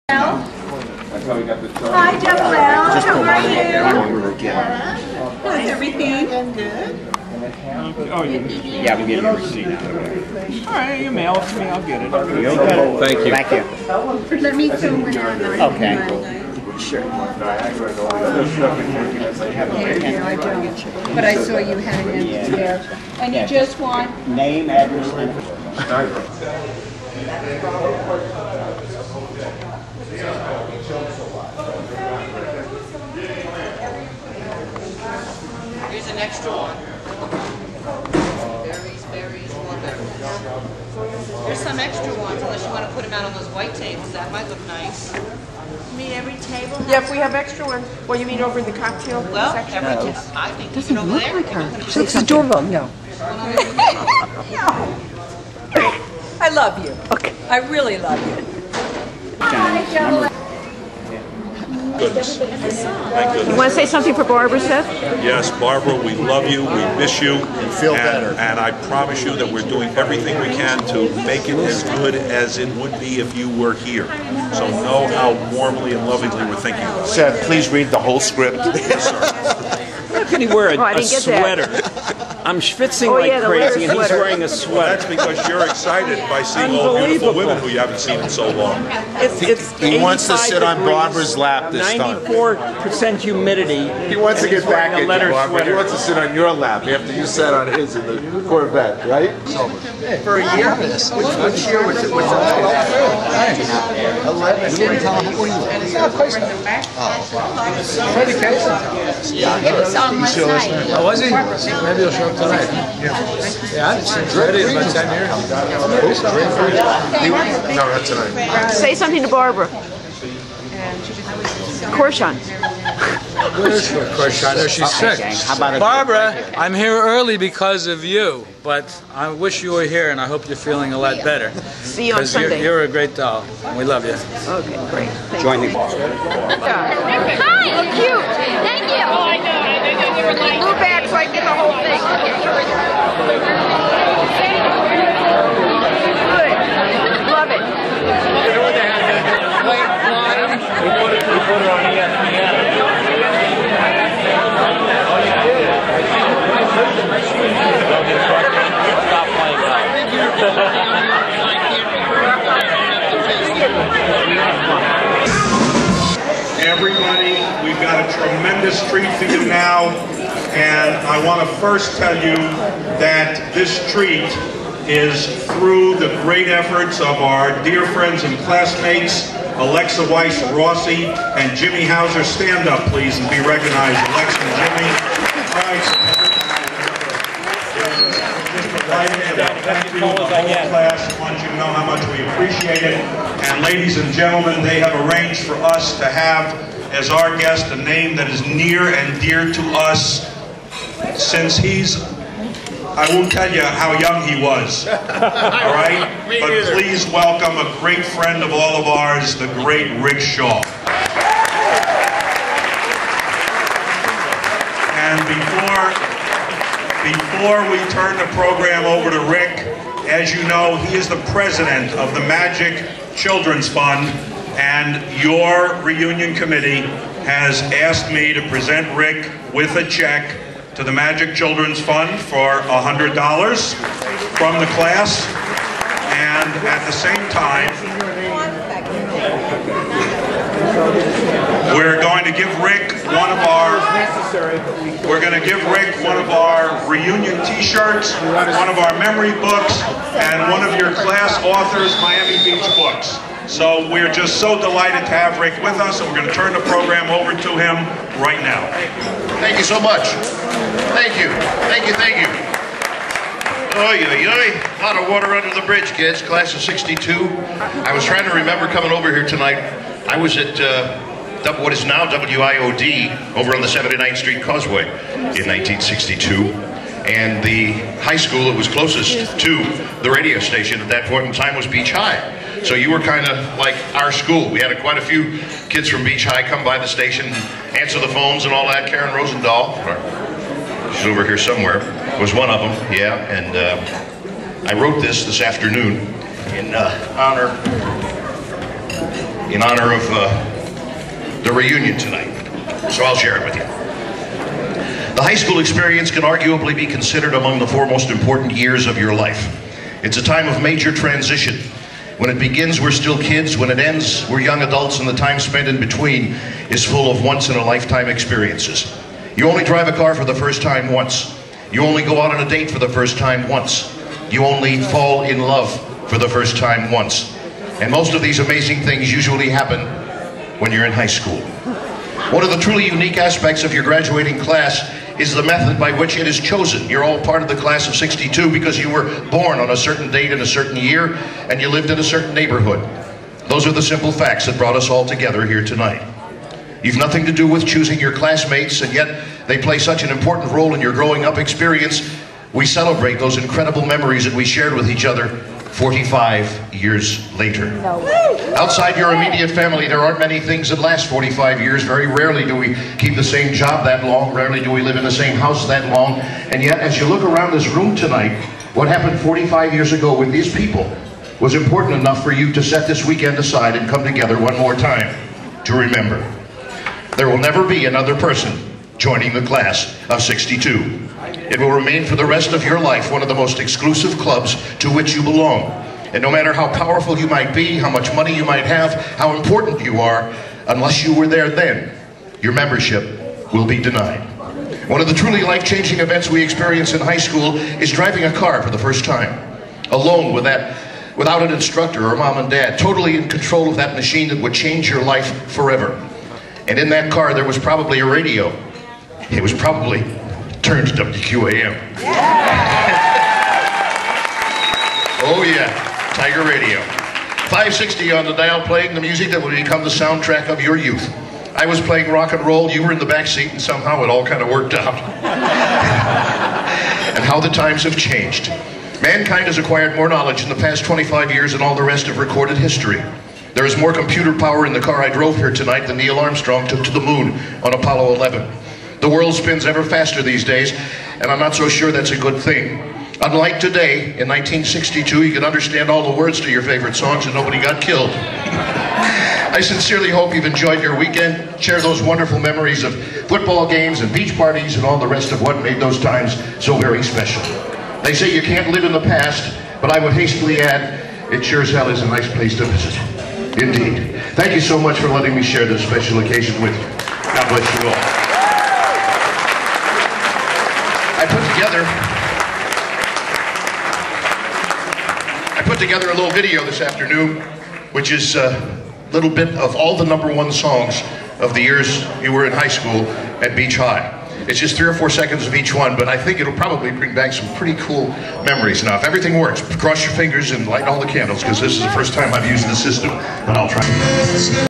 Hi, Joelle. How are you? How's everything? Good. Oh, yeah, we get a receipt out of it. All right, you mail it to me, I'll get it. You okay? Thank you. Thank you. Let me film when I'm Okay. Sure. But I saw you had an empty there. And you just want Name, address, and... Here's an extra one. Berries, blueberries. Here's some extra ones, unless you want to put them out on those white tables. That might look nice. You mean every table? Yeah, if we have extra ones. Well, you mean over in the cocktail Well, section? I think you can over there. It's the doorbell, no. I love you. Okay. I really love you. Hi, Joelle. Goodness. Thank goodness. You want to say something for Barbara, Seth? Yes, Barbara, we love you, we miss you. You feel better. And I promise you that we're doing everything we can to make it as good as it would be if you were here. So know how warmly and lovingly we're thinking about it. Seth, please read the whole script. Yes, sir. How can he wear a didn't get sweater? that. I'm schwitzing Oh, like yeah, the leather crazy, and he's sweater. wearing a Well, sweater. that's because you're excited by seeing all beautiful women who you haven't seen in so long. It's He wants to 85 sit on degrees, Barbara's lap this time. 94% humidity. He wants to and get he's wearing back a at leather you, Barbara. He sweater. wants to sit on your lap after you sat on his in the Corvette, right? For a year? Which year was it? 11. You didn't tell him where you live. Freddie Casey. Saw him last night. Oh, was he? Maybe he'll show up tonight. Yeah, I haven't seen Freddie in about 10 years. No, not tonight. Say something to Barbara. Korshan. Where's Korshan? Oh, she's sick. How about a... Barbara, I'm here early because of you, but I wish you were here, and I hope you're feling a lot better. See you on Because Sunday. you're a great doll. We love you. Okay, great. Thank Join the... you. Hi. Oh, cute. Thank you. Oh, I know. Move back so I can get the whole thing. Good. Love it. Everybody, we've got a tremendous treat for you now, and I want to first tell you that this treat is through the great efforts of our dear friends and classmates, Alexa Weiss-Rossi and Jimmy Hauser. Stand up, please, and be recognized. Alexa and Jimmy. Just delighted to thank you, the whole class. I want you to know how much we appreciate it. And ladies and gentlemen, they have arranged for us to have as our guest a name that is near and dear to us, since he's, I won't tell you how young he was, all right? But please welcome a great friend of all of ours, the great Rick Shaw. And before we turn the program over to Rick, as you know, he is the president of the Magic Children's Fund, and your reunion committee has asked me to present Rick with a check to the Magic Children's Fund for $100 from the class, and at the same time, we're going to give Rick one of our reunion t-shirts, one of our memory books, and one of your class authors' Miami Beach books. So we're just so delighted to have Rick with us, and we're going to turn the program over to him right now. Thank you so much. Thank you. Thank you, thank you. Oy, oy, oy. A lot of water under the bridge, kids. Class of '62. I was trying to remember coming over here tonight. I was at what is now WIOD over on the 79th Street Causeway in 1962. And the high school that was closest to the radio station at that point in time was Beach High. So you were kind of like our school. We had quite a few kids from Beach High come by the station, answer the phones and all that. Karen Rosendahl, she's over here somewhere, was one of them, yeah. And I wrote this afternoon in honor in honor of the reunion tonight. So I'll share it with you. The high school experience can arguably be considered among the 4 most important years of your life. It's a time of major transition. When it begins, we're still kids. When it ends, we're young adults, and the time spent in between is full of once-in-a-lifetime experiences. You only drive a car for the first time once. You only go out on a date for the first time once. You only fall in love for the first time once. And most of these amazing things usually happen when you're in high school. One of the truly unique aspects of your graduating class is the method by which it is chosen. You're all part of the class of '62 because you were born on a certain date in a certain year and you lived in a certain neighborhood. Those are the simple facts that brought us all together here tonight. You've nothing to do with choosing your classmates, and yet they play such an important role in your growing up experience. We celebrate those incredible memories that we shared with each other 45 years later. Outside your immediate family, there aren't many things that last 45 years. Very rarely do we keep the same job that long. Rarely do we live in the same house that long. And yet, as you look around this room tonight, what happened 45 years ago with these people was important enough for you to set this weekend aside and come together one more time to remember. There will never be another person joining the class of '62. It will remain for the rest of your life one of the most exclusive clubs to which you belong. And no matter how powerful you might be, how much money you might have, how important you are, unless you were there then, your membership will be denied. One of the truly life-changing events we experience in high school is driving a car for the first time. Alone without an instructor or mom and dad, totally in control of that machine that would change your life forever. And in that car there was probably a radio. It was probably turned to WQAM. Oh yeah, Tiger Radio. 560 on the dial, playing the music that will become the soundtrack of your youth. I was playing rock and roll, you were in the back seat, and somehow it all kind of worked out. And how the times have changed. Mankind has acquired more knowledge in the past 25 years than all the rest of recorded history. There is more computer power in the car I drove here tonight than Neil Armstrong took to the moon on Apollo 11. The world spins ever faster these days, and I'm not so sure that's a good thing. Unlike today, in 1962, you could understand all the words to your favorite songs and nobody got killed. I sincerely hope you've enjoyed your weekend. Share those wonderful memories of football games and beach parties and all the rest of what made those times so very special. They say you can't live in the past, but I would hastily add, it sure as hell is a nice place to visit. Indeed. Thank you so much for letting me share this special occasion with you. God bless you all. I put together a little video this afternoon, which is a little bit of all the #1 songs of the years you were in high school at Beach High. It's just 3 or 4 seconds of each one, but I think it'll probably bring back some pretty cool memories. Now, if everything works, cross your fingers and light all the candles, because this is the first time I've used the system, but I'll try.